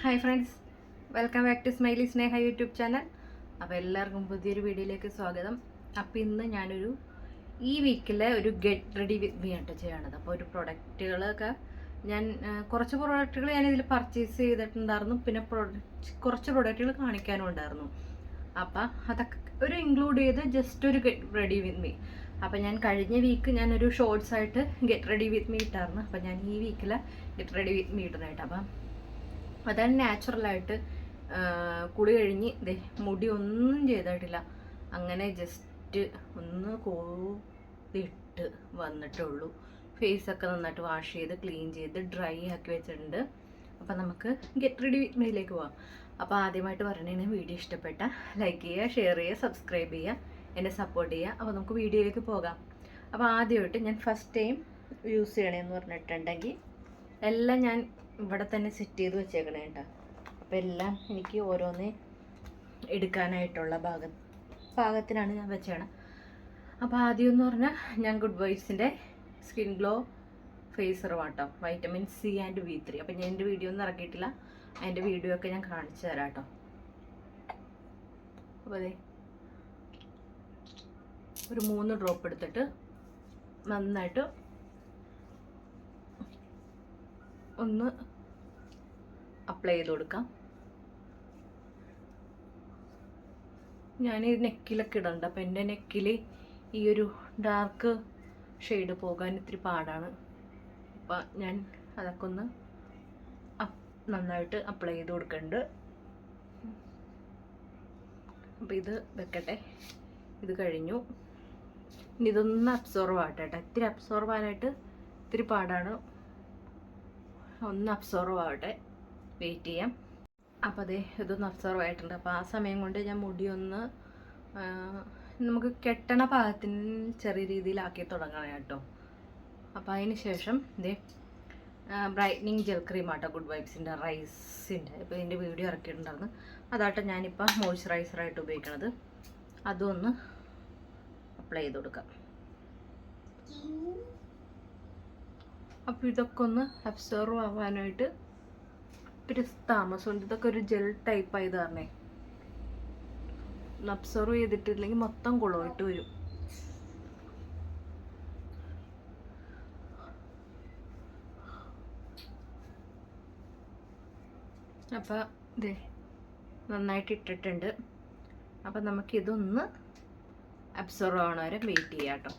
Hi friends, welcome back to smiley Sneha YouTube channel. അപ്പോൾ എല്ലാവർക്കും പുതിയൊരു വീഡിയോയിലേക്ക് സ്വാഗതം. അപ്പോൾ ഇന്ന് ഞാനൊരു ഈ വീക്കിലെ ഒരു ഗെറ്റ് റെഡി വിത്ത് മീ ആയിട്ട് ചെയ്യണത്. അപ്പോൾ ഒരു പ്രൊഡക്റ്റുകളൊക്കെ ഞാൻ കുറച്ച് പ്രൊഡക്റ്റുകൾ ഞാനിതിൽ പർച്ചേസ് ചെയ്തിട്ടുണ്ടായിരുന്നു. പിന്നെ കുറച്ച് പ്രൊഡക്റ്റുകൾ കാണിക്കാനും ഉണ്ടായിരുന്നു. അപ്പം അതൊക്കെ ഒരു ഇൻക്ലൂഡ് ചെയ്ത് ജസ്റ്റ് ഒരു ഗെറ്റ് റെഡി വിത്ത് മീ. അപ്പം ഞാൻ കഴിഞ്ഞ വീക്ക് ഞാനൊരു ഷോർട്സ് ആയിട്ട് ഗെറ്റ് റെഡി വിത്ത് മീ ഇട്ടായിരുന്നു. അപ്പം ഞാൻ ഈ വീക്കിൽ ഗെറ്റ് റെഡി വിത്ത് മീ ഇടുന്നതായിട്ട്. അപ്പം അതാണ് നാച്ചുറലായിട്ട് കുളി കഴിഞ്ഞ് മുടി ഒന്നും ചെയ്തിട്ടില്ല, അങ്ങനെ ജസ്റ്റ് ഒന്ന് കോതിട്ട് വന്നിട്ടുള്ളൂ. ഫേസൊക്കെ നന്നായിട്ട് വാഷ് ചെയ്ത് ക്ലീൻ ചെയ്ത് ഡ്രൈ ആക്കി വെച്ചിട്ടുണ്ട്. അപ്പം നമുക്ക് ഗെറ്റ് റെഡി വിത്ത് മീയിലേക്ക് പോവാം. അപ്പോൾ ആദ്യമായിട്ട് പറയണേ, വീഡിയോ ഇഷ്ടപ്പെട്ട ലൈക്ക് ചെയ്യുക, ഷെയർ ചെയ്യുക, സബ്സ്ക്രൈബ് ചെയ്യുക, എന്നെ സപ്പോർട്ട് ചെയ്യുക. അപ്പോൾ നമുക്ക് വീഡിയോയിലേക്ക് പോകാം. അപ്പോൾ ആദ്യമായിട്ട് ഞാൻ ഫസ്റ്റ് ടൈം യൂസ് ചെയ്യണമെന്ന് പറഞ്ഞിട്ടുണ്ടെങ്കിൽ എല്ലാം ഞാൻ ഇവിടെ തന്നെ സെറ്റ് ചെയ്ത് വെച്ചേക്കണേ കേട്ടോ. അപ്പോൾ എല്ലാം എനിക്ക് ഓരോന്നേ എടുക്കാനായിട്ടുള്ള പാകത്തിനാണ് ഞാൻ വെച്ചേക്കണം. അപ്പോൾ ആദ്യം എന്ന് പറഞ്ഞാൽ ഞാൻ ഗുഡ് വൈബ്സിൻ്റെ skin glow face serum vitamin C and B3. അപ്പം ഞാൻ എൻ്റെ വീഡിയോ ഒന്നും ഇറക്കിയിട്ടില്ല, അതിൻ്റെ വീഡിയോ ഒക്കെ ഞാൻ കാണിച്ചു തരാം കേട്ടോ. അപ്പോൾ അതെ ഒരു 3 ഡ്രോപ്പ് എടുത്തിട്ട് നന്നായിട്ട് ഒന്ന് അപ്ലൈ ചെയ്ത് കൊടുക്കാം. ഞാൻ ഈ നെക്കിലൊക്കെ ഇടണ്ട. അപ്പം എൻ്റെ നെക്കിൽ ഈ ഒരു ഡാർക്ക് ഷെയ്ഡ് പോകാൻ ഇത്തിരി പാടാണ്. അപ്പം ഞാൻ അതൊക്കെ ഒന്ന് നന്നായിട്ട് അപ്ലൈ ചെയ്ത് കൊടുക്കുന്നുണ്ട്. അപ്പം ഇത് വെക്കട്ടെ. ഇത് കഴിഞ്ഞു. ഇനി ഇതൊന്ന് അബ്സോർവ് ആവട്ടെ കേട്ടോ. ഇത്തിരി അബ്സോർവ് ആവാനായിട്ട് ഇത്തിരി പാടാണ്. ഒന്ന് അബ്സോർവ് ആവട്ടെ, വെയിറ്റ് ചെയ്യാം. അപ്പോൾ അതേ ഇതൊന്ന് അബ്സോർവ് ആയിട്ടുണ്ട്. അപ്പോൾ ആ സമയം കൊണ്ട് ഞാൻ മുടി ഒന്ന് നമുക്ക് കെട്ടണ പാകത്തിന് ചെറിയ രീതിയിലാക്കി തുടങ്ങണം കേട്ടോ. അപ്പോൾ അതിന് ശേഷം ഇതേ ബ്രൈറ്റ്നിങ് ജെൽ ക്രീം ആട്ടോ, ഗുഡ് വൈബ്സിൻ്റെ റൈസിൻ്റെ. ഇപ്പോൾ ഇതിൻ്റെ വീഡിയോ ഇറക്കിയിട്ടുണ്ടായിരുന്നു. അതാട്ടോ ഞാനിപ്പോൾ മോയ്സ്ചറൈസറായിട്ട് ഉപയോഗിക്കണത്. അതും ഒന്ന് അപ്ലൈ ചെയ്ത് കൊടുക്കാം. അപ്പോൾ ഇതൊക്കെ ഒന്ന് അബ്സോർവ് ആവാനായിട്ട് ഒരു താമസമുണ്ട്. ഇതൊക്കെ ഒരു ജെൽ ടൈപ്പ് ആയത് കാരണേ അബ്സോർവ് ചെയ്തിട്ടില്ലെങ്കിൽ മൊത്തം കുളമായിട്ട് വരും. അപ്പോൾ ഇതേ നന്നായിട്ട് ഇട്ടിട്ടുണ്ട്. അപ്പം നമുക്കിതൊന്ന് അബ്സോർവ് ആവണ വരെ വെയിറ്റ് ചെയ്യാം കേട്ടോ.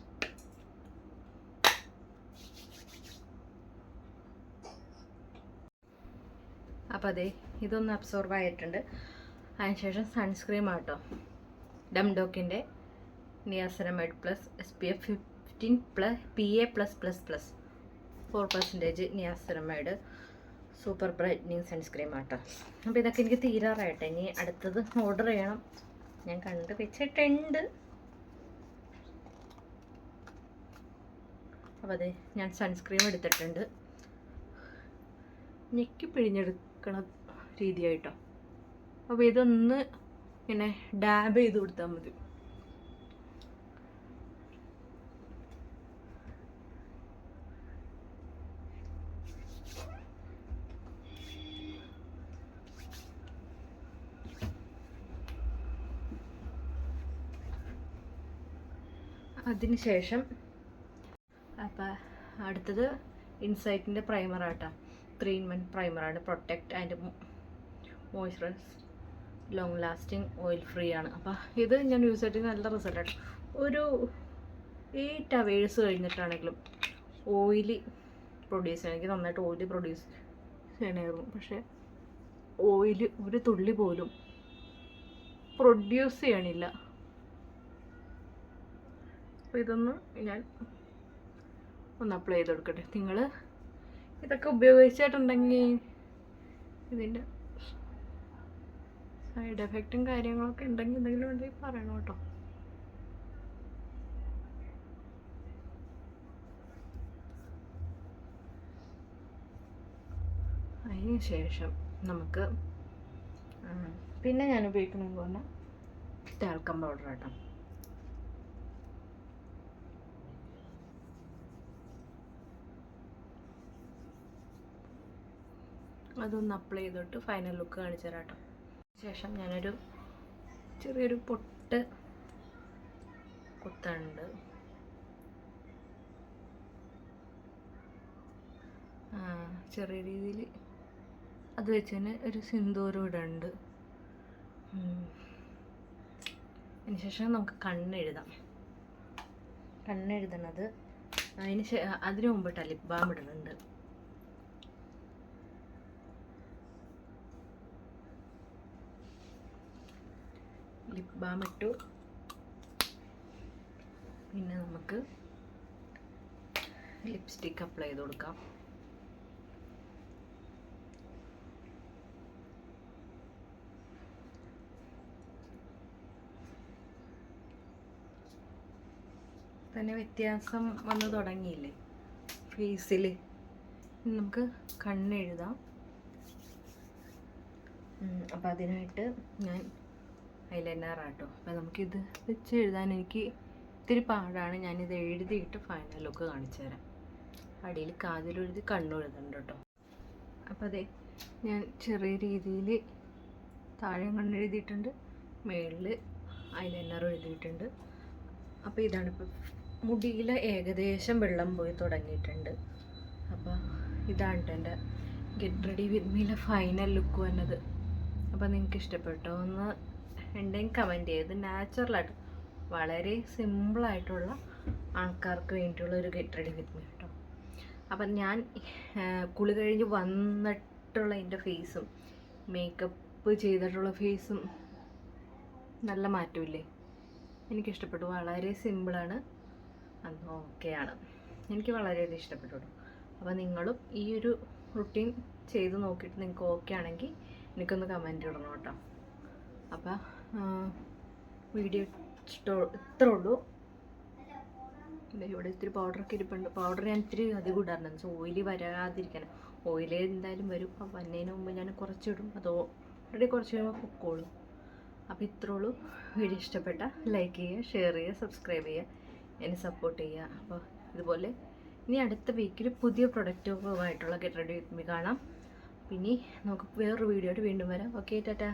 അപ്പോൾ അതെ ഇതൊന്ന് അബ്സോർവ് ആയിട്ടുണ്ട്. അതിനുശേഷം സൺസ്ക്രീം ആട്ടോ, ഡംഡോക്കിൻ്റെ niacinamide plus SPF 15 PA+++, 4% niacinamide super brightening sunscreen ആട്ടോ. അപ്പോൾ ഇതൊക്കെ എനിക്ക് തീരാറായിട്ടെ. ഇനി അടുത്തത് ഓർഡർ ചെയ്യണം. ഞാൻ കണ്ട് വെച്ചിട്ടുണ്ട്. അപ്പോൾ അതെ ഞാൻ സൺസ്ക്രീം എടുത്തിട്ടുണ്ട്. ഞെക്കി പിഴിഞ്ഞെടുക്കണ രീതിയായിട്ടോ. അപ്പോൾ ഇതൊന്ന് ഇങ്ങനെ ഡാബ് ചെയ്ത് കൊടുത്താൽ മതി. അതിനുശേഷം അപ്പം അടുത്തത് ഇൻസൈറ്റിൻ്റെ പ്രൈമറാട്ടോ. 3-in-1 പ്രൈമറാണ്. Protect and moisturise, long lasting, oil free ആണ്. അപ്പോൾ ഇത് ഞാൻ യൂസ് ചെയ്തിട്ട് നല്ല റിസൾട്ടാണ്. ഒരു 8 hours കഴിഞ്ഞിട്ടാണെങ്കിലും ഓയിലി പ്രൊഡ്യൂസ് ചെയ്യണം. എനിക്ക് നന്നായിട്ട് ഓയിലി പ്രൊഡ്യൂസ് ചെയ്യണമായിരുന്നു, പക്ഷേ ഓയില് ഒരു തുള്ളി പോലും പ്രൊഡ്യൂസ് ചെയ്യണില്ല. അപ്പോൾ ഇതൊന്ന് ഞാൻ ഒന്ന് അപ്ലൈ ചെയ്ത് കൊടുക്കട്ടെ. നിങ്ങൾ ഇതൊക്കെ ഉപയോഗിച്ചിട്ടുണ്ടെങ്കിൽ ഇതിൻ്റെ സൈഡ് എഫക്റ്റും കാര്യങ്ങളൊക്കെ ഉണ്ടെങ്കിൽ എന്തെങ്കിലും ഉണ്ടെങ്കിൽ പറയണം കേട്ടോ. അതിന് ശേഷം നമുക്ക് പിന്നെ ഞാൻ ഉപയോഗിക്കണമെന്ന് പറഞ്ഞാൽ ടാൽക്കം പൗഡർ കേട്ടോ. അതൊന്ന് അപ്ലൈ ചെയ്തിട്ട് ഫൈനൽ ലുക്ക് കാണിച്ചു തരാം കേട്ടോ. ശേഷം ഞാനൊരു ചെറിയൊരു പൊട്ട് കുത്തുന്നുണ്ട്. ചെറിയ രീതിയിൽ അത് വെച്ച് തന്നെ ഒരു സിന്ദൂരം ഇടുന്നുണ്ട്. അതിനുശേഷം നമുക്ക് കണ്ണെഴുതാം. കണ്ണെഴുതണത് അതിന് മുമ്പിട്ട് ലിപ് ബാം ഇടുന്നുണ്ട്. ലിപ് ബാം ഇട്ടു. പിന്നെ നമുക്ക് ലിപ്സ്റ്റിക്ക് അപ്ലൈ ചെയ്ത് കൊടുക്കാം. തന്നെ വ്യത്യാസം വന്നു തുടങ്ങിയില്ലേ ഫേസിൽ. നമുക്ക് കണ്ണെഴുതാം. അപ്പം അതിനായിട്ട് ഞാൻ ഐലൈനറാട്ടോ. അപ്പം നമുക്കിത് വെച്ച് എഴുതാൻ എനിക്ക് ഇത്തിരി പാടാണ്. ഞാനിത് എഴുതിയിട്ട് ഫൈനൽ ലുക്ക് കാണിച്ചു തരാം. അടിയിൽ കാതിലെഴുതി കണ്ണെഴുതുന്നുണ്ട് കേട്ടോ. അപ്പം അതെ, ഞാൻ ചെറിയ രീതിയിൽ താഴെ കണ്ണെഴുതിയിട്ടുണ്ട്, മേളിൽ ഐലൈനർ എഴുതിയിട്ടുണ്ട്. അപ്പോൾ ഇതാണ് ഇപ്പം മുടിയിൽ ഏകദേശം വെള്ളം പോയി തുടങ്ങിയിട്ടുണ്ട്. അപ്പോൾ ഇതാണ് എൻ്റെ ഗെറ്റ് റെഡി വിത്ത് മീലെ ഫൈനൽ ലുക്ക് വന്നത്. അപ്പോൾ നിങ്ങൾക്ക് ഇഷ്ടപ്പെട്ടോ ഒന്ന് ഉണ്ടെങ്കിൽ കമൻറ്റ് ചെയ്ത്. നാച്ചുറലായിട്ട് വളരെ സിമ്പിളായിട്ടുള്ള ആൾക്കാർക്ക് വേണ്ടിയിട്ടുള്ള ഒരു ഗെറ്റ് റെഡി വിത്ത് മീ കേട്ടോ. അപ്പം ഞാൻ കുളി കഴിഞ്ഞ് വന്നിട്ടുള്ള എൻ്റെ ഫേസും മേക്കപ്പ് ചെയ്തിട്ടുള്ള ഫേസും നല്ല മാറ്റമില്ലേ? എനിക്കിഷ്ടപ്പെട്ടു. വളരെ സിമ്പിളാണ്, അത് ഓക്കെയാണ്. എനിക്ക് വളരെയധികം ഇഷ്ടപ്പെട്ടു. അപ്പോൾ നിങ്ങളും ഈ ഒരു റുട്ടീൻ ചെയ്ത് നോക്കിയിട്ട് നിങ്ങൾക്ക് ഓക്കെ ആണെങ്കിൽ എനിക്കൊന്ന് കമൻറ്റ് ഇടണം കേട്ടോ. അപ്പോൾ വീഡിയോ ഇത്രേ ഉള്ളൂ. ഇവിടെ ഇത്തിരി പൗഡറൊക്കെ ഇരിപ്പുണ്ട്. പൗഡർ ഞാൻ ഇത്തിരി അധികം ഇടാറുണ്ട്, ഓയിലി വരാതിരിക്കാൻ. ഓയിലി എന്തായാലും വരും. അപ്പോൾ വന്നതിന് മുമ്പ് ഞാൻ കുറച്ചിടും, അത് ഓൾറെഡി കുറച്ച് കഴിയുമ്പോൾ പൊക്കോളും. അപ്പോൾ ഇത്രേ ഉള്ളൂ. വീഡിയോ ഇഷ്ടപ്പെട്ട ലൈക്ക് ചെയ്യുക, ഷെയർ ചെയ്യുക, സബ്സ്ക്രൈബ് ചെയ്യുക, എന്നെ സപ്പോർട്ട് ചെയ്യുക. അപ്പോൾ ഇതുപോലെ ഇനി അടുത്ത വീക്കിൽ പുതിയ പ്രൊഡക്റ്റുമായിട്ടുള്ള ഗെറ്റ് റെഡി വിത്ത് മീ കാണാം. പിന്നെ നമുക്ക് വേറൊരു വീഡിയോ ആയിട്ട് വീണ്ടും വരാം. ഓക്കെ, ടാറ്റാ.